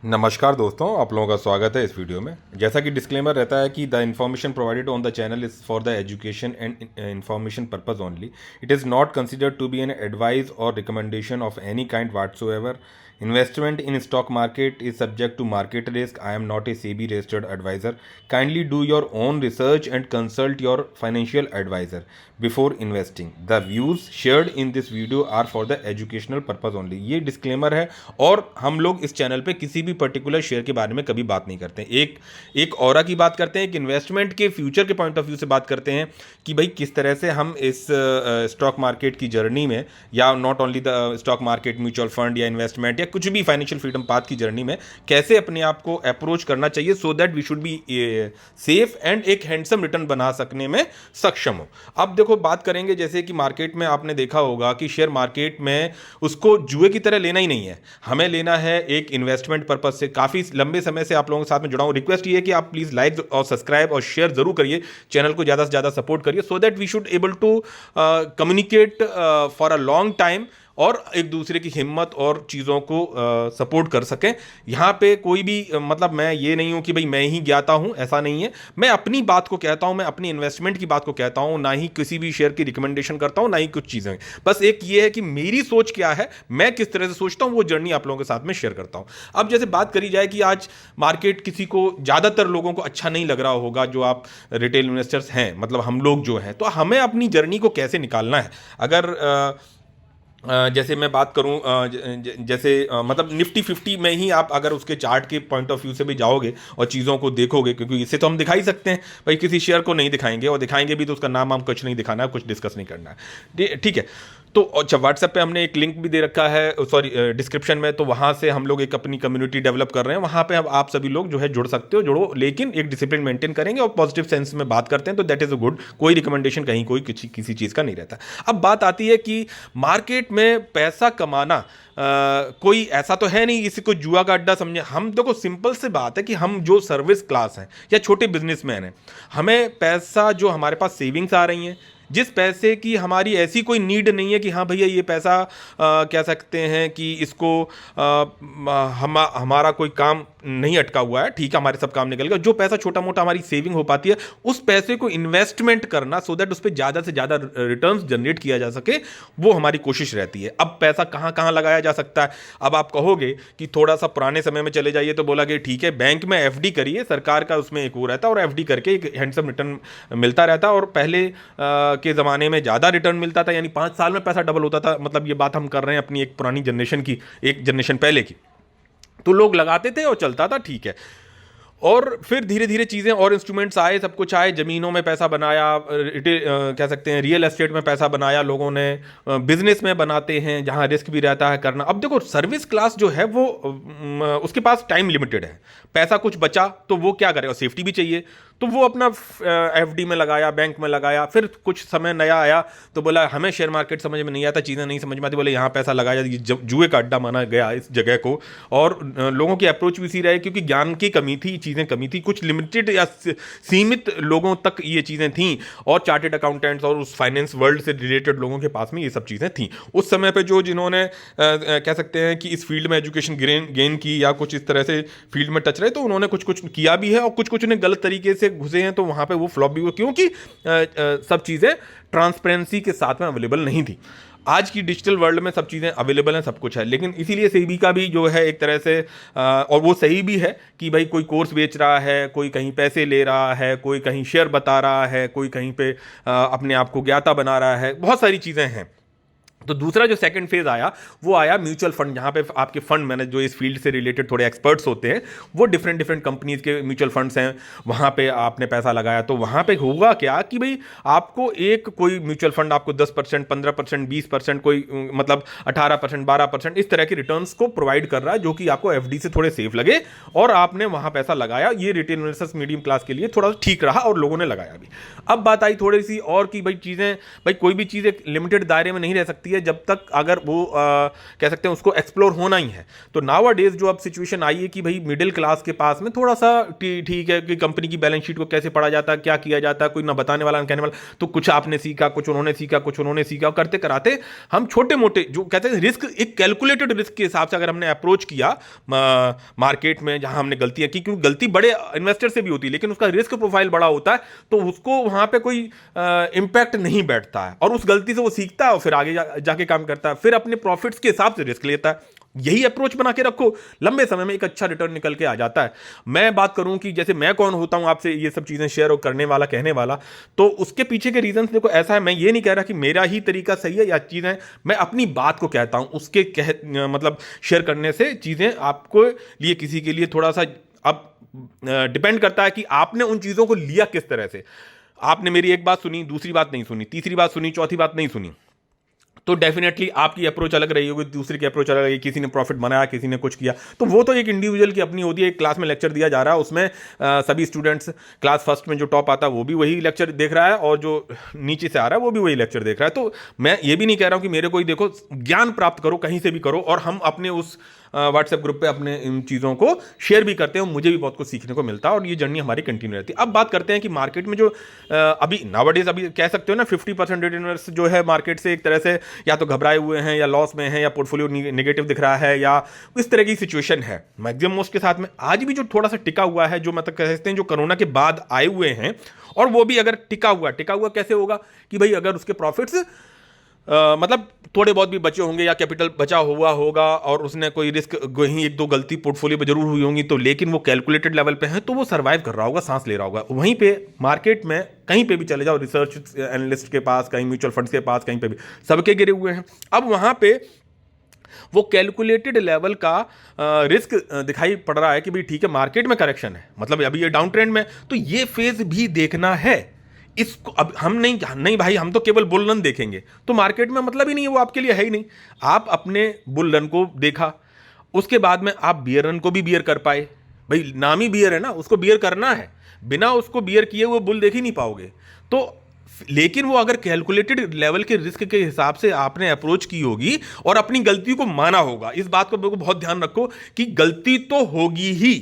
नमस्कार दोस्तों, आप लोगों का स्वागत है इस वीडियो में। जैसा कि डिस्क्लेमर रहता है कि the information provided on the channel is for the education and information purpose only. It is not considered to be an advice और recommendation of any kind whatsoever. Investment in stock market is subject to market risk. I am not a SEBI registered advisor. Kindly do your own research and consult your financial advisor before investing. The views shared in this video are for the educational purpose only. ये disclaimer है और हम लोग इस channel पे किसी भी particular share के बारे में कभी बात नहीं करते हैं। एक ऑरा की बात करते हैं, एक इन्वेस्टमेंट के फ्यूचर के पॉइंट ऑफ व्यू से बात करते हैं कि भाई किस तरह से हम इस स्टॉक मार्केट की जर्नी में, या not only the stock market, mutual fund या इन्वेस्टमेंट या कुछ भी फाइनेंशियल फ्रीडम पाथ की जर्नी में कैसे अपने आप को अप्रोच करना चाहिए so that we should be safe and एक हैंडसम रिटर्न बना सकने में सक्षम हो। अब देखो, बात करेंगे जैसे कि मार्केट में आपने देखा होगा कि शेयर मार्केट में उसको जुए की तरह लेना ही नहीं है, हमें लेना है एक इन्वेस्टमेंट पर्पज से। काफ़ी लंबे समय से आप लोगों के साथ में जुड़ा हूं। रिक्वेस्ट ये है कि आप प्लीज़ लाइक और सब्सक्राइब और शेयर जरूर करिए, चैनल को ज़्यादा से ज़्यादा सपोर्ट करिए so that we should able to communicate for a long time और एक दूसरे की हिम्मत और चीज़ों को सपोर्ट कर सकें। यहाँ पे कोई भी मतलब मैं ये नहीं हूँ कि भाई मैं ही ज्ञाता हूँ, ऐसा नहीं है। मैं अपनी बात को कहता हूँ, मैं अपनी इन्वेस्टमेंट की बात को कहता हूँ, ना ही किसी भी शेयर की रिकमेंडेशन करता हूँ, ना ही कुछ चीज़ें। बस एक ये है कि मेरी सोच क्या है, मैं किस तरह से सोचता हूँ, वो जर्नी आप लोगों के साथ में शेयर करता हूँ। अब जैसे बात करी जाए कि आज मार्केट किसी को, ज़्यादातर लोगों को अच्छा नहीं लग रहा होगा, जो आप रिटेल इन्वेस्टर्स हैं, मतलब हम लोग जो हैं, तो हमें अपनी जर्नी को कैसे निकालना है। अगर जैसे मैं बात करूं, जैसे मतलब निफ्टी 50 में ही आप अगर उसके चार्ट के पॉइंट ऑफ व्यू से भी जाओगे और चीज़ों को देखोगे, क्योंकि इससे तो हम दिखा ही सकते हैं भाई, किसी शेयर को नहीं दिखाएंगे, और दिखाएंगे भी तो उसका नाम हम कुछ नहीं दिखाना है, कुछ डिस्कस नहीं करना है, ठीक है। तो अच्छा, व्हाट्सएप पे हमने एक लिंक भी दे रखा है, सॉरी डिस्क्रिप्शन में, तो वहाँ से हम लोग एक अपनी कम्युनिटी डेवलप कर रहे हैं। वहाँ पे अब आप सभी लोग जो है जुड़ सकते हो, जुड़ो, लेकिन एक डिसिप्लिन मेंटेन करेंगे और पॉजिटिव सेंस में बात करते हैं, तो दैट इज़ अ गुड। कोई रिकमेंडेशन कहीं कोई किसी चीज़ का नहीं रहता। अब बात आती है कि मार्केट में पैसा कमाना कोई ऐसा तो है नहीं किसी को जुआ का अड्डा समझे। हम देखो, सिंपल से बात है कि हम जो सर्विस क्लास हैं या छोटे बिजनेसमैन हैं, हमें पैसा जो हमारे पास सेविंग्स आ रही हैं, जिस पैसे की हमारी ऐसी कोई नीड नहीं है कि हाँ भैया ये पैसा कह सकते हैं कि इसको हमारा कोई काम नहीं अटका हुआ है, ठीक है, हमारे सब काम निकल गया। जो पैसा छोटा मोटा हमारी सेविंग हो पाती है, उस पैसे को इन्वेस्टमेंट करना सो दैट उस पर ज़्यादा से ज़्यादा रिटर्न्स जनरेट किया जा सके, वो हमारी कोशिश रहती है। अब पैसा कहाँ कहाँ लगाया जा सकता है। अब आप कहोगे कि थोड़ा सा पुराने समय में चले जाइए, तो बोला कि ठीक है, बैंक में एफडी करिए, सरकार का उसमें एक वो रहता है और एफडी करके एक हैंडसम रिटर्न मिलता रहता है। और पहले के ज़माने में ज़्यादा रिटर्न मिलता था, यानी 5 साल में पैसा डबल होता था। मतलब ये बात हम कर रहे हैं अपनी एक पुरानी जनरेशन की, एक जनरेशन पहले की। तो लोग लगाते थे और चलता था, ठीक है। और फिर धीरे धीरे चीज़ें और इंस्ट्रूमेंट्स आए, सब कुछ आए, ज़मीनों में पैसा बनाया, कह सकते हैं रियल एस्टेट में पैसा बनाया लोगों ने, बिजनेस में बनाते हैं जहां रिस्क भी रहता है करना। अब देखो, सर्विस क्लास जो है वो उसके पास टाइम लिमिटेड है। पैसा कुछ बचा तो वो क्या करेगा, सेफ्टी भी चाहिए, तो वो अपना एफडी में लगाया, बैंक में लगाया। फिर कुछ समय नया आया तो बोला हमें शेयर मार्केट समझ में नहीं आता, चीज़ें नहीं समझ में आती, बोले यहाँ पैसा लगाया, जुए का अड्डा माना गया इस जगह को। और लोगों की अप्रोच भी इसी रहे, क्योंकि ज्ञान की कमी थी, चीज़ें कमी थी, कुछ लिमिटेड या सीमित लोगों तक ये चीज़ें थीं, और चार्टेड अकाउंटेंट्स और उस फाइनेंस वर्ल्ड से रिलेटेड लोगों के पास में ये सब चीज़ें थीं उस समय पे। जो जिन्होंने कह सकते हैं कि इस फील्ड में एजुकेशन गेन की या कुछ इस तरह से फील्ड में टच रहे, तो उन्होंने कुछ कुछ किया भी है, और कुछ कुछ ने गलत तरीके से घुसे हैं, तो वहाँ पे वो फ्लॉप भी हुआ, क्योंकि सब चीज़ें ट्रांसपेरेंसी के साथ में अवेलेबल नहीं थी। आज की डिजिटल वर्ल्ड में सब चीज़ें अवेलेबल हैं, सब कुछ है, लेकिन इसीलिए सेबी का भी जो है एक तरह से, और वो सही भी है कि भाई कोई कोर्स बेच रहा है, कोई कहीं पैसे ले रहा है, कोई कहीं शेयर बता रहा है, कोई कहीं पे अपने आप को ज्ञाता बना रहा है, बहुत सारी चीज़ें हैं। तो दूसरा जो सेकंड फेज आया, वो आया म्यूचुअल फंड, जहाँ पे आपके फंड मैनेजर जो इस फील्ड से रिलेटेड थोड़े एक्सपर्ट्स होते हैं, वो डिफरेंट डिफरेंट कंपनीज के म्यूचुअल फंड्स हैं, वहाँ पे आपने पैसा लगाया। तो वहाँ पे होगा क्या कि भाई आपको एक कोई म्यूचुअल फंड आपको 10%, 15%, 20%, कोई मतलब 18%, 12% इस तरह के रिटर्न्स को प्रोवाइड कर रहा है, जो कि आपको एफडी से थोड़े सेफ लगे, और आपने वहाँ पैसा लगाया। ये रिटेल इन्वेस्टर्स, मीडियम क्लास के लिए थोड़ा सा ठीक रहा, और लोगों ने लगाया भी। अब बात आई थोड़ी सी और कि भाई चीज़ें, भाई कोई भी चीज़ एक लिमिटेड दायरे में नहीं रह सकती है। है जब तक अगर वो कह सकते हैं उसको एक्सप्लोर होना ही है। तो नाउ डेज जो अब सिचुएशन आई है कि भाई मिडिल क्लास के पास में थोड़ा सा ठीक है कि कंपनी की बैलेंस शीट को कैसे पढ़ा जाता है, क्या किया जाता है, कोई ना बताने वाला ना कहने वाला, तो कुछ आपने सीखा, कुछ उन्होंने सीखा, कुछ उन्होंने सीखा, करते कराते हम छोटे मोटे जो कहते हैं रिस्क, एक कैलकुलेटेड रिस्क के हिसाब से अगर हमने अप्रोच किया मार्केट में, जहां हमने गलतियां की, क्योंकि गलती बड़े इन्वेस्टर से भी होती है लेकिन उसका रिस्क प्रोफाइल बड़ा होता है, तो उसको वहां पे कोई इंपैक्ट नहीं बैठता है और उस गलती से वो सीखता है और फिर आगे जाके काम करता है, फिर अपने प्रॉफिट्स के हिसाब से रिस्क लेता है। यही अप्रोच बना के रखो, लंबे समय में एक अच्छा रिटर्न निकल के आ जाता है। मैं बात करूं कि जैसे मैं कौन होता हूं आपसे ये सब चीजें शेयर करने वाला, कहने वाला, तो उसके पीछे के रीजंस देखो ऐसा है, मैं ये नहीं कह रहा कि मेरा ही तरीका सही है या चीजें, मैं अपनी बात को कहता हूं, उसके मतलब शेयर करने से चीजें आपको लिए किसी के लिए थोड़ा सा अब डिपेंड करता है कि आपने उन चीजों को लिया किस तरह से। आपने मेरी एक बात सुनी, दूसरी बात नहीं सुनी, तीसरी बात सुनी, चौथी बात नहीं सुनी, तो डेफिनेटली आपकी अप्रोच अलग रही होगी, दूसरे की अप्रोच अलग रही, किसी ने प्रॉफिट बनाया, किसी ने कुछ किया, तो वो तो एक इंडिविजुअल की अपनी होती है। एक क्लास में लेक्चर दिया जा रहा है, उसमें सभी स्टूडेंट्स क्लास फर्स्ट में जो टॉप आता है वो भी वही लेक्चर देख रहा है और जो नीचे से आ रहा है वो भी वही लेक्चर देख रहा है। तो मैं ये भी नहीं कह रहा हूँ कि मेरे को ही देखो, ज्ञान प्राप्त करो कहीं से भी करो, और हम अपने उस व्हाट्सएप ग्रुप पे अपने इन चीज़ों को शेयर भी करते हैं, मुझे भी बहुत कुछ सीखने को मिलता है और ये जर्नी हमारी कंटिन्यू रहती है। अब बात करते हैं कि मार्केट में जो अभी नाउअडेज अभी कह सकते हो ना 50% रिटर्नर्स जो है मार्केट से एक तरह से या तो घबराए हुए हैं या लॉस में हैं या पोर्टफोलियो नेगेटिव दिख रहा है या इस तरह की सिचुएशन है मैक्सिमम मोस्ट के साथ में। आज भी जो थोड़ा सा टिका हुआ है, जो मतलब कह सकते हैं जो कोरोना के बाद आए हुए हैं, और वो भी अगर टिका हुआ कैसे होगा कि भाई अगर उसके प्रॉफिट्स मतलब थोड़े बहुत भी बचे होंगे या कैपिटल बचा हुआ होगा और उसने कोई रिस्क वहीं एक दो गलती पोर्टफोलियो पे जरूर हुई होंगी, तो लेकिन वो कैलकुलेटेड लेवल पे है तो वो सर्वाइव कर रहा होगा, सांस ले रहा होगा। वहीं पे मार्केट में कहीं पे भी चले जाओ, रिसर्च एनालिस्ट के पास, कहीं म्यूचुअल फंड्स के पास, कहीं पे भी सबके गिरे हुए हैं। अब वहां पे वो कैलकुलेटेड लेवल का रिस्क दिखाई पड़ रहा है कि भाई ठीक है मार्केट में करेक्शन है, मतलब अभी ये डाउन ट्रेंड में, तो ये फेज भी देखना है इसको। अब हम नहीं भाई, हम तो केवल बुल रन देखेंगे, तो मार्केट में मतलब ही नहीं है, वो आपके लिए है ही नहीं। आप अपने बुल रन को देखा, उसके बाद में आप बियर रन को भी बियर कर पाए, भाई नाम ही बियर है ना, उसको बियर करना है, बिना उसको बियर किए हुए बुल देख ही नहीं पाओगे। तो लेकिन वो अगर कैलकुलेटेड लेवल के रिस्क के हिसाब से आपने अप्रोच की होगी और अपनी गलती को माना होगा, इस बात को बहुत ध्यान रखो कि गलती तो होगी ही,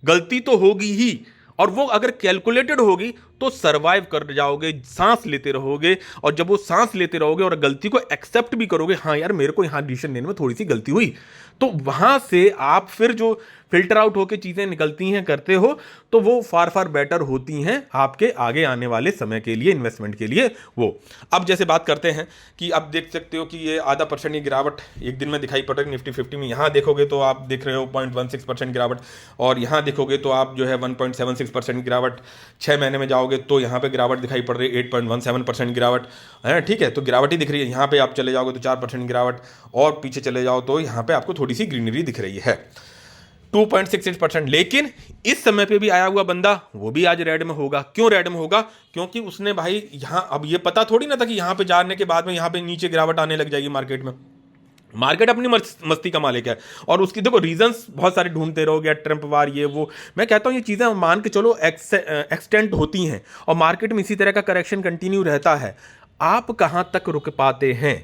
गलती तो होगी ही, और वो अगर कैलकुलेटेड होगी तो सरवाइव कर जाओगे, सांस लेते रहोगे, और जब वो सांस लेते रहोगे और गलती को एक्सेप्ट भी करोगे, हाँ यार मेरे को यहां डिसीजन लेने में थोड़ी सी गलती हुई, तो वहां से आप फिर जो फिल्टर आउट होकर चीजें निकलती हैं, करते हो, तो वो फार फार बेटर होती हैं आपके आगे आने वाले समय के लिए, इन्वेस्टमेंट के लिए। वो अब जैसे बात करते हैं कि अब देख सकते हो कि ये आधा % की गिरावट एक दिन में दिखाई पड़ रही है निफ्टी 50 में। यहाँ देखोगे तो आप देख रहे हो 0.16% गिरावट, और यहाँ देखोगे तो आप जो है 1.76% गिरावट। 6 महीने में जाओगे तो यहाँ पे गिरावट दिखाई पड़ रही है 8.17% गिरावट है, ठीक है, तो गिरावट ही दिख रही है। यहाँ पे आप चले जाओगे तो 4% गिरावट, और पीछे चले जाओ तो यहाँ पे आपको थोड़ी सी ग्रीनरी दिख रही है 2.68%। लेकिन इस समय पे भी आया हुआ बंदा वो भी आज रेड में होगा। क्यों रेड में होगा? क्योंकि उसने भाई यहाँ, अब ये पता थोड़ी ना था कि यहाँ पे जाने के बाद में यहाँ पे नीचे गिरावट आने लग जाएगी मार्केट में। मार्केट अपनी मस्ती का मालिक है, और उसकी देखो रीजंस बहुत सारे ढूंढते रहोगे, ट्रम्प वार, ये वो। मैं कहता हूँ ये चीज़ें मान के चलो एक्सटेंड होती हैं, और मार्केट में इसी तरह का करेक्शन कंटिन्यू रहता है। आप कहाँ तक रुक पाते हैं?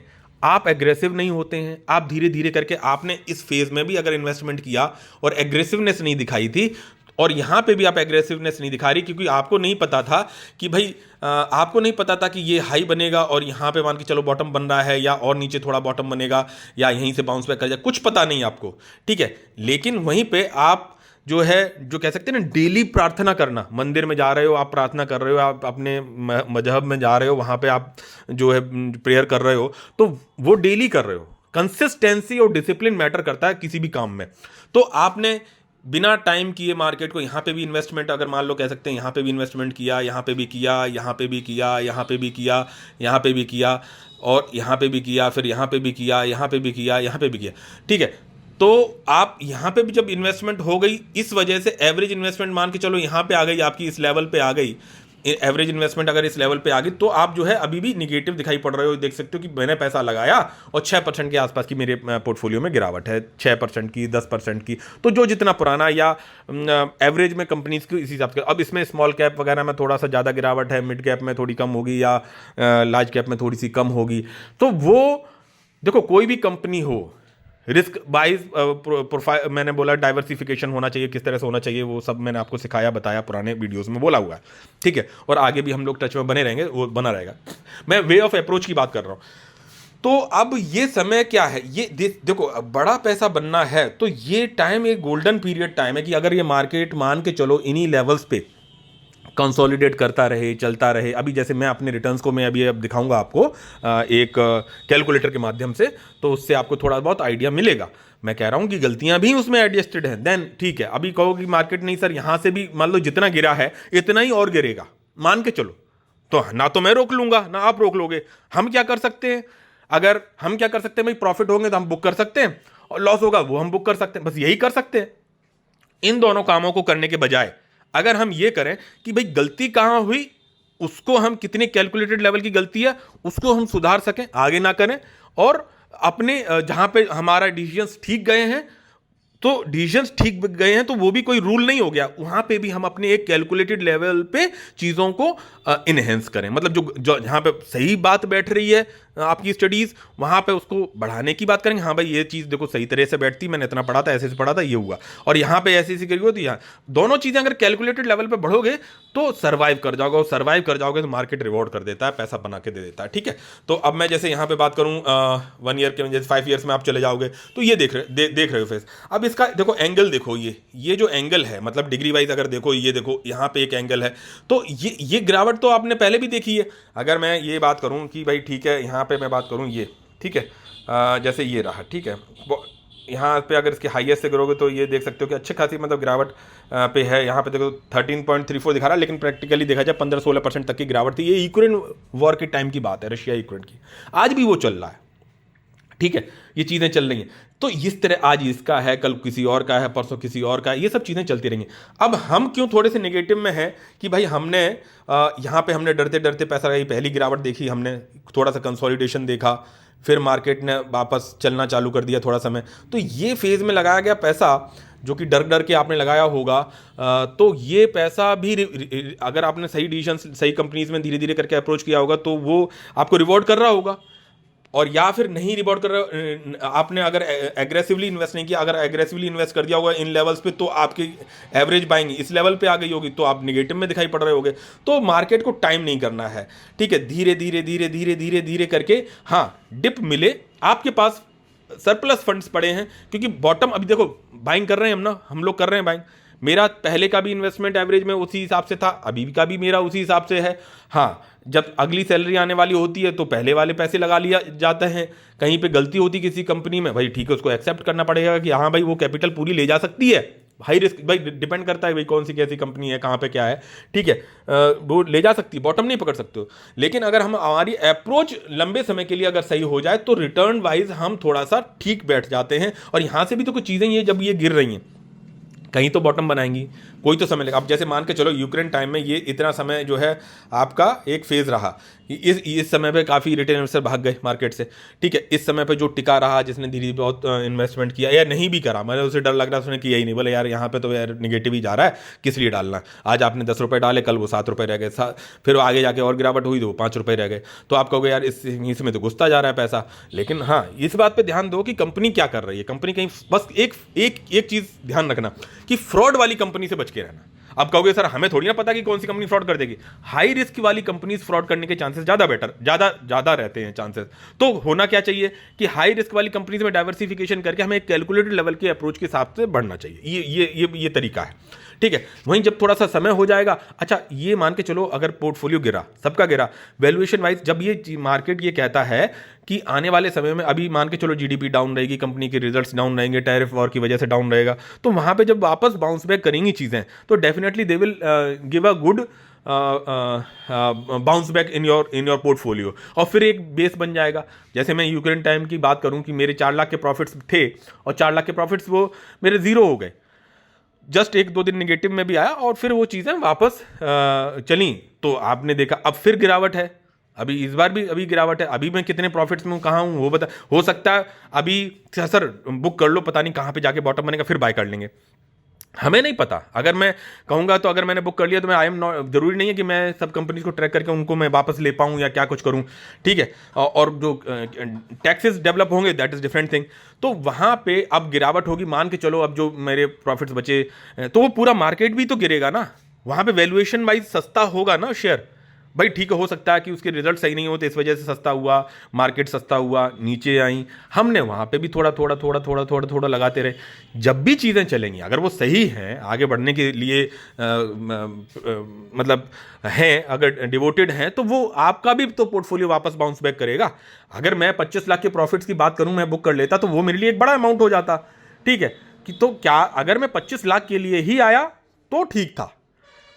आप एग्रेसिव नहीं होते हैं, आप धीरे धीरे करके, आपने इस फेज में भी अगर इन्वेस्टमेंट किया और एग्रेसिवनेस नहीं दिखाई थी, और यहाँ पे भी आप एग्रेसिवनेस नहीं दिखा रही, क्योंकि आपको नहीं पता था कि भाई आपको नहीं पता था कि ये हाई बनेगा और यहाँ पे मान के चलो बॉटम बन रहा है, या और नीचे थोड़ा बॉटम बनेगा, या यहीं से बाउंस बैक कर जाए, कुछ पता नहीं आपको, ठीक है। लेकिन वहीं पे आप जो है, जो कह सकते हैं ना, डेली प्रार्थना करना, मंदिर में जा रहे हो आप, प्रार्थना कर रहे हो, आप अपने मजहब में जा रहे हो, वहाँ पे आप जो है प्रेयर कर रहे हो, तो वो डेली कर रहे हो। कंसिस्टेंसी और डिसिप्लिन मैटर करता है किसी भी काम में। तो आपने बिना टाइम किए मार्केट को, यहाँ पे भी इन्वेस्टमेंट, अगर मान लो कह सकते हैं यहाँ पे भी इन्वेस्टमेंट किया, यहाँ पे भी किया, यहाँ पे भी किया, यहाँ पे भी किया, यहाँ पे भी किया, और यहाँ पे भी किया, फिर यहाँ पे भी किया, यहाँ पे भी किया, यहाँ पे भी किया, ठीक है। तो आप यहाँ पे भी जब इन्वेस्टमेंट हो गई, इस वजह से एवरेज इन्वेस्टमेंट मान के चलो यहाँ पे आ गई, आपकी इस लेवल पे आ गई, एवरेज इन्वेस्टमेंट अगर इस लेवल पे आ गई, तो आप जो है अभी भी निगेटिव दिखाई पड़ रहे हो। देख सकते हो कि मैंने पैसा लगाया और 6% के आसपास की मेरे पोर्टफोलियो में गिरावट है, 6% की, 10% की। तो जो जितना पुराना या एवरेज में कंपनीज की, इसी हिसाब से। अब इसमें स्मॉल कैप वगैरह में थोड़ा सा ज़्यादा गिरावट है, मिड कैप में थोड़ी कम होगी, या लार्ज कैप में थोड़ी सी कम होगी। तो वो देखो कोई भी कंपनी हो, रिस्क वाइज प्रोफाइल, मैंने बोला डाइवर्सिफिकेशन होना चाहिए, किस तरह से होना चाहिए वो सब मैंने आपको सिखाया बताया, पुराने वीडियोस में बोला हुआ है, ठीक है। और आगे भी हम लोग टच में बने रहेंगे, वो बना रहेगा। मैं वे ऑफ अप्रोच की बात कर रहा हूँ। तो अब ये समय क्या है, ये देखो बड़ा पैसा बनना है तो ये टाइम एक गोल्डन पीरियड टाइम है कि अगर ये मार्केट मान के चलो इन्हीं लेवल्स पे कंसोलिडेट करता रहे, चलता रहे। अभी जैसे मैं अपने रिटर्न्स को मैं अभी अब दिखाऊंगा आपको एक कैलकुलेटर के माध्यम से, तो उससे आपको थोड़ा बहुत आइडिया मिलेगा। मैं कह रहा हूं कि गलतियां भी उसमें एडजस्टेड हैं, देन ठीक है। अभी कहो कि मार्केट नहीं सर, यहां से भी मान लो जितना गिरा है इतना ही और गिरेगा, मान के चलो, तो ना तो मैं रोक लूंगा ना आप रोक लोगे। हम क्या कर सकते हैं, अगर हम क्या कर सकते हैं भाई, प्रॉफिट होंगे तो हम बुक कर सकते हैं और लॉस होगा वो हम बुक कर सकते हैं, बस यही कर सकते हैं। इन दोनों कामों को करने के बजाय अगर हम ये करें कि भाई गलती कहां हुई, उसको हम कितने कैलकुलेटेड लेवल की गलती है उसको हम सुधार सकें, आगे ना करें, और अपने जहां पे हमारा डिसीजंस ठीक गए हैं तो डिसीजंस ठीक गए हैं तो वो भी कोई रूल नहीं हो गया, वहां पे भी हम अपने एक कैलकुलेटेड लेवल पे चीजों को इनहेंस करें। मतलब जो जहां पे सही बात बैठ रही है आपकी स्टडीज, वहां पे उसको बढ़ाने की बात करेंगे। हाँ भाई ये चीज देखो सही तरह से बैठती, मैंने इतना पढ़ा था, ऐसे से पढ़ा था, ये हुआ, और यहाँ पे ऐसी ऐसी करी, तो यहाँ दोनों चीजें अगर कैलकुलेटेड लेवल पे बढ़ोगे तो सर्वाइव कर जाओगे, और सर्वाइव कर जाओगे तो मार्केट रिवॉर्ड कर देता है, पैसा बना के दे देता है, ठीक है। तो अब मैं जैसे यहाँ पे बात करूँ 1 ईयर के, जैसे 5 ईयर्स में आप चले जाओगे तो ये देख रहे हो फेस। अब इसका देखो एंगल देखो, ये जो एंगल है मतलब डिग्री वाइज अगर देखो, ये देखो यहाँ पे एक एंगल है, तो ये गिरावट तो आपने पहले भी देखी है। अगर मैं ये बात करूँ कि भाई ठीक है, यहाँ पे मैं बात करूँ ये, ठीक है, जैसे ये रहा, ठीक है, यहाँ पे अगर इसके हाईएस्ट से गिरोगे तो ये देख सकते हो कि अच्छी खासी मतलब गिरावट पे है। यहाँ पे देखो 13.34 दिखा रहा है, लेकिन प्रैक्टिकली देखा जाए 15-16% तक की गिरावट थी। ये यूक्रेन वॉर के टाइम की बात है, रशिया यूक्रेन की, आज भी वो चल रहा है, ठीक है, ये चीज़ें चल रही हैं। तो इस तरह आज इसका है, कल किसी और का है, परसों किसी और का है, ये सब चीज़ें चलती रहेंगी। अब हम क्यों थोड़े से नेगेटिव में हैं कि भाई हमने यहाँ पे हमने डरते डरते पैसा लगाई, पहली गिरावट देखी हमने, थोड़ा सा कंसोलिडेशन देखा, फिर मार्केट ने वापस चलना चालू कर दिया थोड़ा समय, तो ये फेज़ में लगाया गया पैसा जो कि डर डर के आपने लगाया होगा, तो ये पैसा भी अगर आपने सही डिसीजन सही कंपनीज में धीरे धीरे करके अप्रोच किया होगा तो वो आपको रिवॉर्ड कर रहा होगा। और या फिर नहीं रिवॉर्ड कर रहे, आपने अगर एग्रेसिवली इन्वेस्ट नहीं किया, अगर एग्रेसिवली इन्वेस्ट कर दिया होगा इन लेवल्स पे, तो आपकी एवरेज बाइंग इस लेवल पे आ गई होगी, तो आप निगेटिव में दिखाई पड़ रहे होगे। तो मार्केट को टाइम नहीं करना है, ठीक है, धीरे धीरे धीरे धीरे धीरे धीरे करके, हाँ डिप मिले, आपके पास सरप्लस फंड्स पड़े हैं, क्योंकि बॉटम अभी देखो बाइंग कर रहे हैं हम लोग कर रहे हैं बाइंग। मेरा पहले का भी इन्वेस्टमेंट एवरेज में उसी हिसाब से था, अभी का भी मेरा उसी हिसाब से है। हाँ, जब अगली सैलरी आने वाली होती है तो पहले वाले पैसे लगा लिया जाते हैं। कहीं पे गलती होती किसी कंपनी में, भाई ठीक है, उसको एक्सेप्ट करना पड़ेगा कि हाँ भाई वो कैपिटल पूरी ले जा सकती है। हाई रिस्क भाई डिपेंड करता है भाई कौन सी कैसी कंपनी है, कहाँ पे क्या है, ठीक है, वो ले जा सकती है, बॉटम नहीं पकड़ सकते हो। लेकिन अगर हम हमारी अप्रोच लंबे समय के लिए अगर सही हो जाए तो रिटर्न वाइज हम थोड़ा सा ठीक बैठ जाते हैं। और यहाँ से भी तो कुछ चीज़ें ये जब ये गिर रही हैं, कहीं तो बॉटम बनाएंगी, कोई तो समय लेगा। अब जैसे मान के चलो यूक्रेन टाइम में ये इतना समय जो है आपका एक फेज़ रहा, इस समय पे काफ़ी रिटेल इन्वेस्टर भाग गए मार्केट से, ठीक है। इस समय पे जो टिका रहा, जिसने धीरे धीरे बहुत इन्वेस्टमेंट किया या नहीं भी करा, मैंने उसे डर लग रहा है उसने किया ही नहीं, बोले यार यहाँ पे तो यार निगेटिव ही जा रहा है, किस लिए डालना। आज आपने 10 रुपये डाले, कल वो 7 रुपये रह गए, फिर आगे जाके और गिरावट हुई तो वो 5 रुपये रह गए, तो आप कहोगे यार इसमें तो घुसता जा रहा है पैसा। लेकिन हाँ, इस बात पर ध्यान दो कि कंपनी क्या कर रही है, कंपनी कहीं बस एक चीज़ ध्यान रखना कि फ्रॉड वाली कंपनी से बच के रहना। अब कहोगे सर हमें थोड़ी ना पता कि कौन सी कंपनी फ्रॉड कर देगी। हाई रिस्क वाली कंपनीज फ्रॉड करने के चांसेस ज्यादा रहते हैं चांसेस। तो होना क्या चाहिए कि हाई रिस्क वाली कंपनीज में डाइवर्सिफिकेशन करके हमें एक कैलकुलेटेड लेवल के अप्रोच के हिसाब से बढ़ना चाहिए। ये तरीका है, ठीक है। वहीं जब थोड़ा सा समय हो जाएगा, अच्छा ये मान के चलो अगर पोर्टफोलियो गिरा, सबका गिरा वैल्यूएशन वाइज, जब ये मार्केट ये कहता है कि आने वाले समय में, अभी मान के चलो जीडीपी डाउन रहेगी, कंपनी के रिजल्ट्स डाउन रहेंगे, टैरिफ वॉर की वजह से डाउन रहेगा, तो वहां पे जब वापस बाउंस बैक करेंगी चीजें तो definitely they will give a good bounce back in your portfolio, और फिर एक बेस बन जाएगा। जैसे मैं यूक्रेन टाइम की बात करूं कि मेरे 4 लाख के प्रॉफिट्स थे और 4 लाख के प्रॉफिट्स वो मेरे जीरो हो गए, जस्ट 1-2 दिन निगेटिव में भी आया और फिर वो चीज़ें वापस चली, तो आपने देखा अब फिर गिरावट है, अभी इस बार भी अभी गिरावट है। अभी मैं कितने प्रॉफिट्स में कहाँ हूँ वो बता, हो सकता है अभी सर बुक कर लो, पता नहीं कहाँ पे जाके बॉटम बनेगा, फिर बाय कर लेंगे। हमें नहीं पता। अगर मैं कहूँगा तो अगर मैंने बुक कर लिया तो मैं आई एम नॉट, जरूरी नहीं है कि मैं सब कंपनीज को ट्रैक करके उनको मैं वापस ले पाऊँ या क्या कुछ करूँ, ठीक है। और जो टैक्सेस डेवलप होंगे दैट इज डिफरेंट थिंग। तो वहाँ पे अब गिरावट होगी, मान के चलो अब जो मेरे प्रॉफिट्स बचे, तो वो पूरा मार्केट भी तो गिरेगा ना, वहाँ पे वैल्यूएशन वाइज सस्ता होगा ना शेयर। भाई ठीक है, हो सकता है कि उसके रिजल्ट सही नहीं होते, इस वजह से सस्ता हुआ, मार्केट सस्ता हुआ, नीचे आई, हमने वहाँ पे भी थोड़ा थोड़ा थोड़ा थोड़ा थोड़ा थोड़ा लगाते रहे। जब भी चीज़ें चलेंगी, अगर वो सही हैं, आगे बढ़ने के लिए मतलब हैं, अगर डिवोटेड हैं, तो वो आपका भी तो पोर्टफोलियो वापस बाउंस बैक करेगा। अगर मैं 25 लाख के प्रॉफिट्स की बात करूँ, मैं बुक कर लेता, तो वो मेरे लिए एक बड़ा अमाउंट हो जाता, ठीक है। कि तो क्या अगर मैं 25 लाख के लिए ही आया तो ठीक था,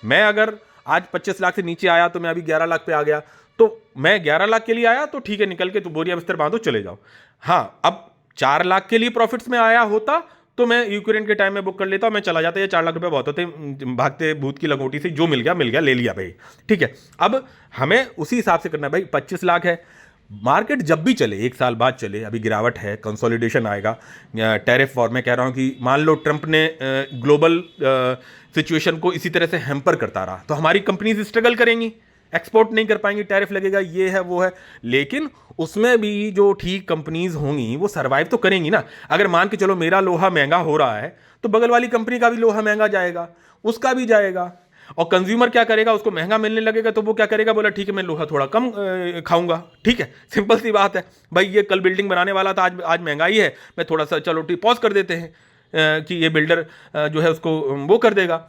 मैं अगर आज 25 लाख से नीचे आया तो मैं अभी 11 लाख पे आ गया, तो मैं 11 लाख के लिए आया तो ठीक है, निकल के तो बोरिया बिस्तर बांधो चले जाओ। हाँ, अब 4 लाख के लिए प्रॉफिट्स में आया होता तो मैं यूक्रेन के टाइम में बुक कर लेता, मैं चला जाता, ये 4 लाख रुपए बहुत होते, भागते भूत की लंगोटी से जो मिल गया ले लिया भाई, ठीक है। अब हमें उसी हिसाब से करना है भाई, 25 लाख है, मार्केट जब भी चले, एक साल बाद चले, अभी गिरावट है, कंसोलिडेशन आएगा, टैरिफ वॉर, मैं कह रहा हूं कि मान लो ट्रंप ने ग्लोबल सिचुएशन को इसी तरह से हैम्पर करता रहा, तो हमारी कंपनीज स्ट्रगल करेंगी, एक्सपोर्ट नहीं कर पाएंगी, टैरिफ लगेगा, ये है वो है। लेकिन उसमें भी जो ठीक कंपनीज होंगी वो सर्वाइव तो करेंगी ना। अगर मान के चलो मेरा लोहा महंगा हो रहा है, तो बगल वाली कंपनी का भी लोहा महंगा जाएगा, उसका भी जाएगा। और कंज्यूमर क्या करेगा, उसको महंगा मिलने लगेगा तो वो क्या करेगा, बोला ठीक है मैं लोहा थोड़ा कम खाऊंगा, ठीक है, सिंपल सी बात है भाई। ये कल बिल्डिंग बनाने वाला था, आज महंगाई है, मैं थोड़ा सा चलो पॉज कर देते हैं, कि ये बिल्डर जो है उसको वो कर देगा।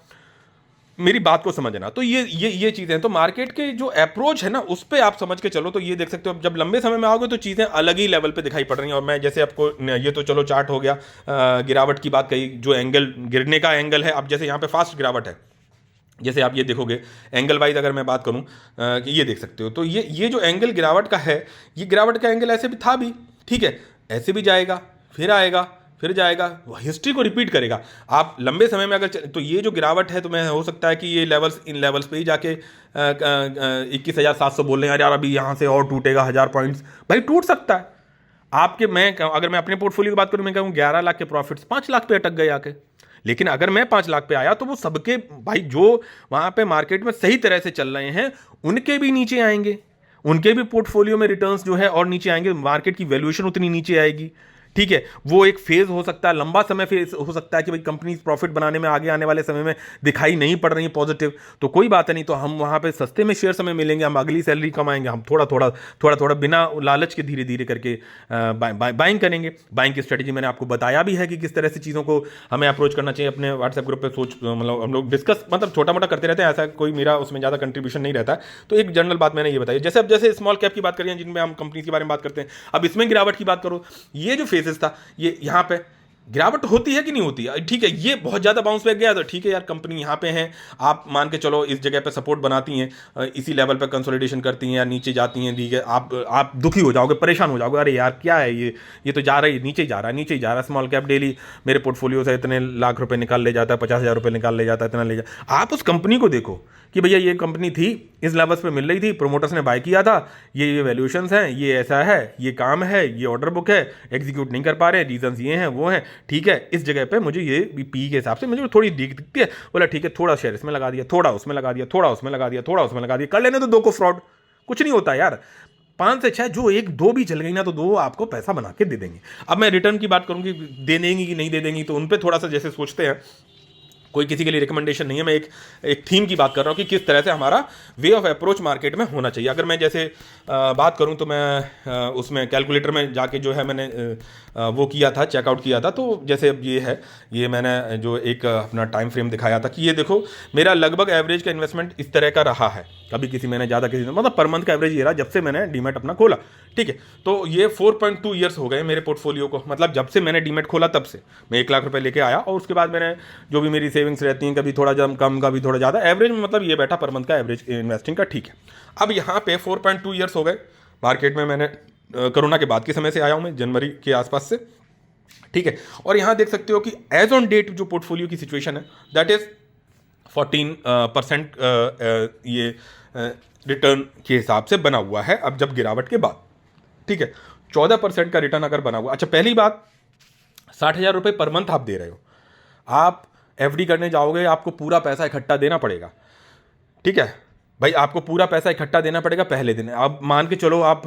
मेरी बात को समझना, तो ये चीज़ें, तो मार्केट के जो अप्रोच है ना, उस पर आप समझ के चलो, तो ये देख सकते हो। अब जब लंबे समय में आओगे तो चीज़ें अलग ही लेवल पे दिखाई पड़ रही हैं। और मैं जैसे आपको, ये तो चलो चार्ट हो गया, गिरावट की बात कही, जो एंगल गिरने का एंगल है, अब जैसे यहाँ पे फास्ट गिरावट है, जैसे आप ये देखोगे एंगल वाइज, अगर मैं बात करूं कि ये देख सकते हो, तो ये जो एंगल गिरावट का है, ये गिरावट का एंगल ऐसे भी था भी, ठीक है, ऐसे भी जाएगा, फिर आएगा, फिर जाएगा, हिस्ट्री को रिपीट करेगा। आप लंबे समय में अगर तो ये जो गिरावट है, तो मैं हो सकता है कि ये लेवल्स, इन लेवल्स पे ही जाके 21,700 बोल रहे हैं यार, अभी यहाँ से और टूटेगा 1000 पॉइंट्स, भाई टूट सकता है आपके। अगर मैं अपने पोर्टफोलियो की बात करूँ, मैं कहूँ 11 लाख के प्रॉफिट्स 5 लाख पे अटक गए आके। लेकिन अगर मैं 5 लाख पे आया, तो वो सबके भाई जो वहां पे मार्केट में सही तरह से चल रहे हैं, उनके भी नीचे आएंगे, उनके भी पोर्टफोलियो में रिटर्न्स जो है और नीचे आएंगे, मार्केट की वैल्यूएशन उतनी नीचे आएगी, ठीक है। वो एक फेज हो सकता है, लंबा समय फेज हो सकता है कि भाई कंपनी प्रॉफिट बनाने में आगे आने वाले समय में दिखाई नहीं पड़ रही है पॉजिटिव, तो कोई बात नहीं, तो हम वहां पे सस्ते में शेयर हमें मिलेंगे, हम अगली सैलरी कमाएंगे, हम थोड़ा थोड़ा थोड़ा थोड़ा बिना लालच के धीरे धीरे करके बाइंग करेंगे। बाइंग की स्ट्रेटेजी मैंने आपको बताया भी है कि किस तरह से चीज़ों को हमें अप्रोच करना चाहिए। अपने व्हाट्सएप ग्रुप पे मतलब हम लोग डिस्कस, मतलब छोटा मोटा करते रहते हैं, ऐसा कोई मेरा उसमें ज़्यादा कंट्रीब्यूशन नहीं रहता है। तो एक जनरल बात मैंने ये बताई, जैसे अब जैसे स्मॉल कैप की बात करिए, जिनमें हम कंपनी के बारे में बात करते हैं, अब इसमें गिरावट की बात करो, ये जो फेजेस था, ये यहाँ पे गिरावट होती है कि नहीं होती है, ठीक है, ये बहुत ज़्यादा बाउंस बैक गया, तो ठीक है यार, कंपनी यहाँ पे है, आप मान के चलो इस जगह पे सपोर्ट बनाती हैं, इसी लेवल पे कंसोलिडेशन करती हैं या नीचे जाती हैं, ठीक है, आप दुखी हो जाओगे, परेशान हो जाओगे, अरे यार क्या है ये तो जा रहा है, नीचे ही जा रहा है, नीचे ही जा रहा है। स्मॉल कैप डेली मेरे पोर्टफोलियो से इतने लाख रुपए निकाल ले जाता है, 50,000 रुपये निकाल ले जाता है, इतना ले जाता। आप उस कंपनी को देखो कि भैया ये कंपनी थी, इस लेवल्स पे मिल रही थी, प्रोमोटर्स ने बाय किया था, ये वैल्यूएशंस हैं, ये ऐसा है, ये काम है, ये ऑर्डर बुक है, एग्जीक्यूट नहीं कर पा रहे, रीजंस ये हैं वो हैं, ठीक है, इस जगह पे मुझे ये पी के हिसाब से मुझे थोड़ी दिखती है, बोला ठीक है, थोड़ा शेयर इसमें लगा दिया, थोड़ा उसमें लगा दिया, थोड़ा उसमें लगा दिया, थोड़ा उसमें लगा दिया, कर लेने तो दो को फ्रॉड, कुछ नहीं होता यार, 5 से 6 जो 1-2 भी चल गई ना, तो 2 आपको पैसा बना के दे देंगे। अब मैं रिटर्न की बात करूंगी, दे देंगी कि नहीं दे देंगी, तो उन पर थोड़ा सा जैसे सोचते हैं, कोई किसी के लिए रिकमेंडेशन नहीं है, मैं एक थीम की बात कर रहा हूँ कि किस तरह से हमारा वे ऑफ अप्रोच मार्केट में होना चाहिए। अगर मैं जैसे बात करूँ, तो मैं उसमें कैलकुलेटर में जाके जो है मैंने वो किया था, चेकआउट किया था, तो जैसे अब ये है, ये मैंने जो एक अपना टाइम फ्रेम दिखाया था कि ये देखो मेरा लगभग एवरेज का इन्वेस्टमेंट इस तरह का रहा है, कभी किसी मैंने ज़्यादा किसी ने, मतलब पर मंथ का एवरेज ये रहा जब से मैंने डीमेट अपना खोला, ठीक है। तो ये 4.2 ईयर्स हो गए मेरे पोर्टफोलियो को, मतलब जब से मैंने डीमेट खोला तब से मैं 1 लाख रुपए लेके आया, और उसके बाद मैंने जो भी मेरी सेविंग्स रहती हैं, कभी थोड़ा कम, कभी थोड़ा ज़्यादा, एवरेज में मतलब ये बैठा पर मंथ का एवरेज इन्वेस्टिंग का, ठीक है। अब यहाँ पे 4.2 ईयर्स हो गए मार्केट में, मैंने कोरोना के बाद के समय से आया हूँ मैं, जनवरी के आसपास से, ठीक है। और यहाँ देख सकते हो कि एज ऑन डेट जो पोर्टफोलियो की सिचुएशन है, दैट इज 14% ये रिटर्न के हिसाब से बना हुआ है, अब जब गिरावट के बाद, ठीक है। 14% का रिटर्न अगर बना हुआ, अच्छा पहली बात, 60,000 रुपये पर मंथ आप दे रहे हो, आप एफडी करने जाओगे आपको पूरा पैसा इकट्ठा देना पड़ेगा, ठीक है भाई, आपको पूरा पैसा इकट्ठा देना पड़ेगा पहले दिन। अब मान के चलो आप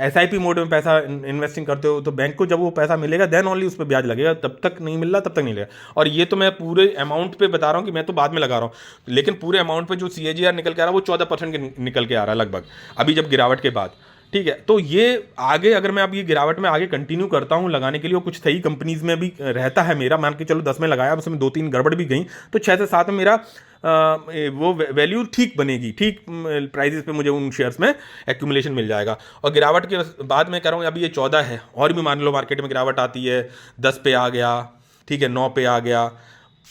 SIP मोड में पैसा इन्वेस्टिंग करते हो, तो बैंक को जब वो पैसा मिलेगा देन ओनली उस पर ब्याज लगेगा, तब तक नहीं मिल रहा तब तक नहीं लगेगा। और ये तो मैं पूरे अमाउंट पे बता रहा हूँ कि मैं तो बाद में लगा रहा हूँ, लेकिन पूरे अमाउंट पे जो CAGR निकल के आ रहा है वो 14% के निकल के आ रहा है लगभग, अभी जब गिरावट के बाद, ठीक है। तो ये आगे अगर मैं अब ये गिरावट में आगे कंटिन्यू करता हूँ लगाने के लिए, कुछ सही कंपनीज में भी रहता है मेरा, मान के चलो 10 में लगाया, उसमें 2-3 गड़बड़ भी गई, तो 6 से 7 में मेरा वो वैल्यू ठीक बनेगी, ठीक प्राइजेस पे मुझे उन शेयर्स में एक्यूमुलेशन मिल जाएगा। और गिरावट के बाद मैं कह रहा हूँ अभी ये 14 है, और भी मान लो मार्केट में गिरावट आती है, 10 पे आ गया, ठीक है, 9 पे आ गया।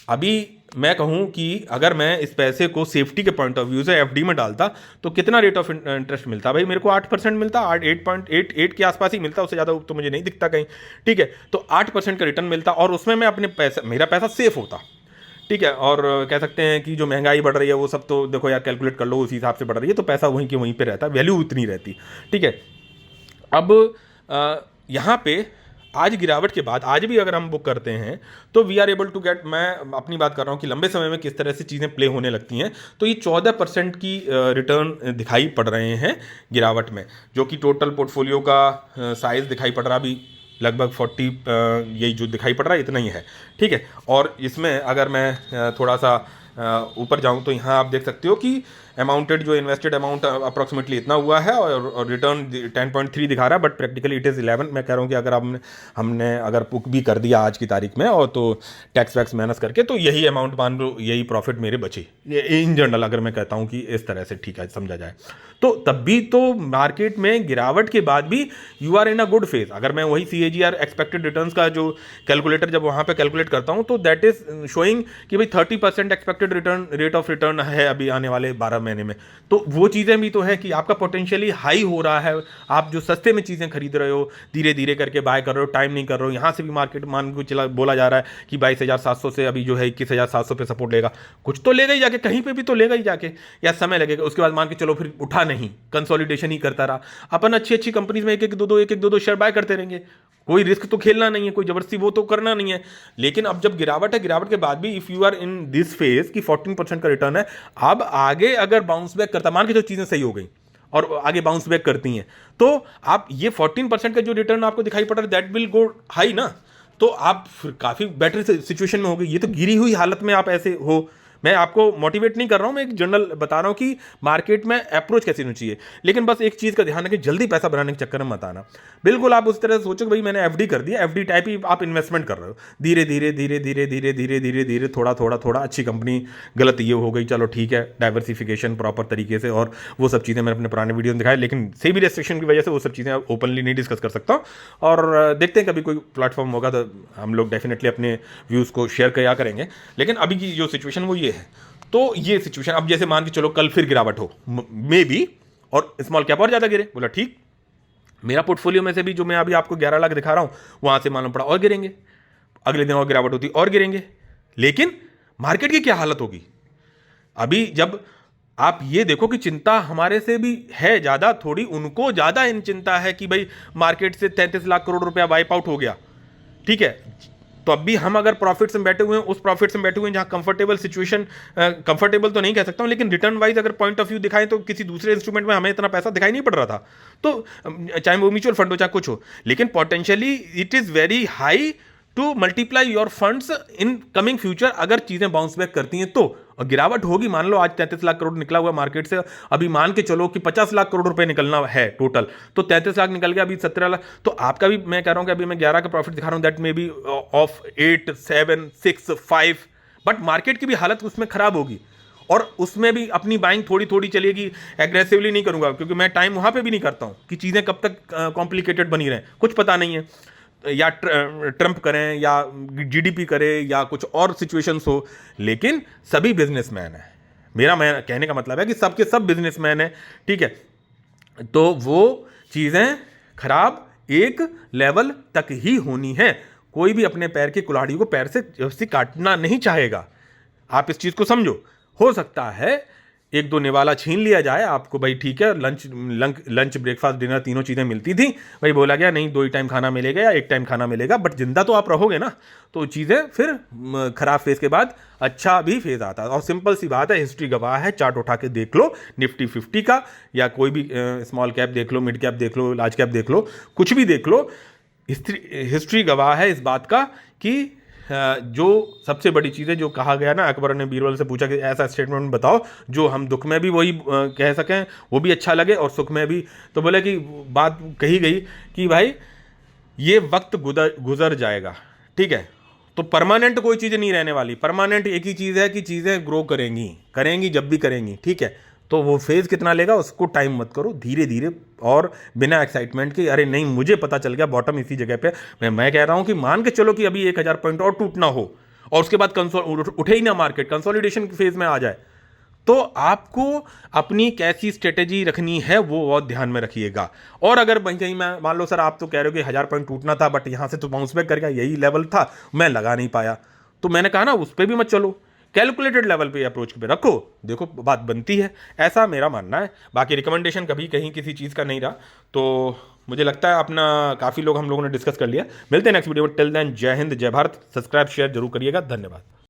अभी मैं कहूँ कि अगर मैं इस पैसे को सेफ्टी के पॉइंट ऑफ व्यू से एफडी में डालता तो कितना रेट ऑफ इंटरेस्ट मिलता भाई, मेरे को 8% मिलता, 8.88 के आसपास ही मिलता, उससे ज़्यादा तो मुझे नहीं दिखता कहीं, ठीक है। तो 8% का रिटर्न मिलता और उसमें मैं अपने पैसा, मेरा पैसा सेफ होता, ठीक है। और कह सकते हैं कि जो महंगाई बढ़ रही है वो सब तो देखो यार कैलकुलेट कर लो, उसी हिसाब से बढ़ रही है, तो पैसा वहीं के वहीं पे रहता, वैल्यू उतनी रहती, ठीक है। अब यहाँ पे आज गिरावट के बाद आज भी अगर हम बुक करते हैं तो we are able to get, मैं अपनी बात कर रहा हूँ कि लंबे समय में किस तरह से चीज़ें प्ले होने लगती हैं, तो ये 14% की रिटर्न दिखाई पड़ रहे हैं गिरावट में, जो कि टोटल पोर्टफोलियो का साइज़ दिखाई पड़ रहा भी लगभग 40, यही जो दिखाई पड़ रहा है इतना ही है, ठीक है। और इसमें अगर मैं थोड़ा सा ऊपर जाऊं तो यहाँ आप देख सकते हो कि अमाउंटेड जो इन्वेस्टेड अमाउंट अप्रॉक्सीमेटली इतना हुआ है और रिटर्न 10.3 दिखा रहा है, बट प्रैक्टिकली इट इज़ 11। मैं कह रहा हूँ कि अगर हमने अगर बुक भी कर दिया आज की तारीख में और तो टैक्स वैक्स माइनस करके, तो यही अमाउंट मान लो, यही प्रॉफिट मेरे बचे, ये इन जनरल अगर मैं कहता हूँ कि इस तरह से ठीक है समझा जाए, तो तब भी तो मार्केट में गिरावट के बाद भी you are in a good phase. अगर मैं वही CAGR एक्सपेक्टेड रिटर्न्स का जो कैलकुलेटर जब वहाँ पे कैलकुलेट करता हूँ तो दैट इज शोइंग कि भाई 30% expected return, rate of return है अभी आने वाले 12 महीने में। तो वो चीज़ें भी तो है कि आपका पोटेंशियली हाई हो रहा है, आप जो सस्ते में चीज़ें खरीद रहे हो, धीरे धीरे करके बाय कर रहे हो, टाइम नहीं कर रहे हो। यहाँ से भी मार्केट मान को चला बोला जा रहा है कि 22,700 से अभी जो है 21,700 पे सपोर्ट लेगा, कुछ तो लेगा ही जाके, कहीं पे भी तो लेगा ही जाके, या समय लगेगा। उसके बाद मान के चलो फिर उठा नहीं, कंसोलिडेशन ही करता रहा, अपन अच्छी अच्छी कंपनीज में एक एक दो दो शेयर बाय करते रहेंगे, कोई रिस्क तो खेलना नहीं है, कोई जबरदस्ती वो तो करना नहीं है। लेकिन अब जब गिरावट है, गिरावट के बाद भी if you are in this phase की 14% का रिटर्न है, अब आगे अगर बाउंस बैक करता, मान के जो चीजें सही हो गई और आगे बाउंस बैक करती हैं, तो आप ये 14% का जो रिटर्न आपको दिखाई पड़ रहा है दैट विल गो हाई ना, तो आप काफी बेटर सिचुएशन में हो गई। ये तो गिरी हुई हालत में आप ऐसे हो, मैं आपको मोटिवेट नहीं कर रहा हूं, मैं एक जनरल बता रहा हूं कि मार्केट में अप्रोच कैसी होनी चाहिए। लेकिन बस एक चीज का ध्यान रखें, जल्दी पैसा बनाने के चक्कर में मत आना। बिल्कुल आप उस तरह से सोचो भाई मैंने एफडी कर दिया, एफडी टाइप ही आप इन्वेस्टमेंट कर रहे हो, धीरे धीरे धीरे धीरे धीरे धीरे धीरे धीरे थोड़ा थोड़ा थोड़ा, अच्छी कंपनी, गलत ये हो गई, चलो ठीक है, डाइवर्सिफिकेशन प्रॉपर तरीके से, और वो सब चीज़ें मैंने अपने पुराने वीडियो में दिखाई, लेकिन सेबी रेस्ट्रिक्शन की वजह से वो सब चीज़ें ओपनली नहीं डिस्कस कर सकता। और देखते हैं कभी कोई प्लेटफॉर्म होगा तो हम लोग डेफिनेटली अपने व्यूज़ को शेयर किया करेंगे। लेकिन अभी की जो सिचुएशन वो ये है, तो ये सिचुएशन अब जैसे मान के चलो कल फिर गिरावट हो मे बी, और स्मॉल कैप और ज्यादा गिरे, बोला ठीक, मेरा पोर्टफोलियो में से भी जो मैं अभी आपको 11 लाख दिखा रहा हूं वहां से मालूम पड़ा और गिरेंगे, अगले दिन और गिरावट होती और गिरेंगे। लेकिन मार्केट की क्या हालत होगी अभी, जब आप ये देखो कि चिंता हमारे से भी है ज्यादा, थोड़ी उनको ज्यादा इन चिंता है कि भाई मार्केट से 33 लाख करोड़ रुपया वाइप आउट हो गया, ठीक है। तो अब भी हम अगर प्रॉफिट्स में बैठे हुए हैं, उस प्रॉफिट्स में बैठे हुए हैं जहां कंफर्टेबल सिचुएशन, कंफर्टेबल तो नहीं कह सकता हूं, लेकिन रिटर्न वाइज अगर पॉइंट ऑफ व्यू दिखाएं तो किसी दूसरे इंस्ट्रूमेंट में हमें इतना पैसा दिखाई नहीं पड़ रहा था, तो चाहे वो म्यूचुअल फंड हो चाहे कुछ हो, लेकिन potentially it is very high to multiply your funds in coming future, अगर चीजें बाउंस बैक करती हैं तो। और गिरावट होगी, मान लो आज 33 लाख करोड़ निकला हुआ मार्केट से, अभी मान के चलो कि 50 लाख करोड़ रुपए निकलना है टोटल, तो 33 लाख निकल गया, अभी 17 लाख, तो आपका भी मैं कह रहा हूं कि अभी मैं 11 का प्रॉफिट दिखा रहा हूं, that may be of 8, 7, 6, 5, but market की भी हालत उसमें खराब होगी, और उसमें भी अपनी बाइंग थोड़ी थोड़ी चलेगी, एग्रेसिवली नहीं करूंगा, क्योंकि मैं टाइम वहां पे भी नहीं करता हूं कि चीजें कब तक कॉम्प्लिकेटेड बनी रहें, कुछ पता नहीं है, या ट्रंप करें या जीडीपी करे या कुछ और सिचुएशंस हो। लेकिन सभी बिजनेसमैन हैं, मैं कहने का मतलब है कि सबके सब बिजनेसमैन हैं, ठीक है। तो वो चीजें खराब एक लेवल तक ही होनी है, कोई भी अपने पैर की कुल्हाड़ी को पैर से काटना नहीं चाहेगा, आप इस चीज को समझो। हो सकता है एक दो निवाला छीन लिया जाए आपको, भाई ठीक है, लंच ब्रेकफास्ट डिनर तीनों चीज़ें मिलती थी, भाई बोला गया नहीं 2 ही टाइम खाना मिलेगा या 1 टाइम खाना मिलेगा, बट जिंदा तो आप रहोगे ना, तो चीज़ें फिर खराब फेज के बाद अच्छा भी फेज आता है। और सिंपल सी बात है, हिस्ट्री गवाह है, चार्ट उठा के देख लो निफ्टी 50 का, या कोई भी स्मॉल कैप देख लो, मिड कैप देख लो, लार्ज कैप देख लो, कुछ भी देख लो, हिस्ट्री गवाह है इस बात का कि जो सबसे बड़ी चीज़ है, जो कहा गया ना, अकबर ने बीरबल से पूछा कि ऐसा स्टेटमेंट बताओ जो हम दुख में भी वही कह सकें, वो भी अच्छा लगे और सुख में भी। तो बोले कि बात कही गई कि भाई ये वक्त गुजर जाएगा, ठीक है, तो परमानेंट कोई चीज़ नहीं रहने वाली, परमानेंट एक ही चीज़ है कि चीज़ें ग्रो करेंगी करेंगी जब भी करेंगी, ठीक है। तो वो फेज़ कितना लेगा उसको टाइम मत करो, धीरे धीरे और बिना एक्साइटमेंट के, अरे नहीं मुझे पता चल गया बॉटम इसी जगह पे, मैं कह रहा हूं कि मान के चलो कि अभी 1000 पॉइंट और टूटना हो और उसके बाद उठे ही ना मार्केट, कंसोलिडेशन फेज में आ जाए, तो आपको अपनी कैसी स्ट्रेटेजी रखनी है वो बहुत ध्यान में रखिएगा। और अगर कहीं मैं मान लो सर आप तो कह रहे हो कि 1000 पॉइंट टूटना था बट यहां से तो बाउंस बैक कर गया, यही लेवल था मैं लगा नहीं पाया, तो मैंने कहा ना उस पर भी मत चलो, कैलकुलेटेड लेवल पे अप्रोच पे रखो, देखो बात बनती है, ऐसा मेरा मानना है। बाकी रिकमेंडेशन कभी कहीं किसी चीज़ का नहीं रहा, तो मुझे लगता है अपना काफ़ी लोग हम लोगों ने डिस्कस कर लिया। मिलते हैं नेक्स्ट वीडियो में, टिल देन जय हिंद जय भारत, सब्सक्राइब शेयर जरूर करिएगा, धन्यवाद।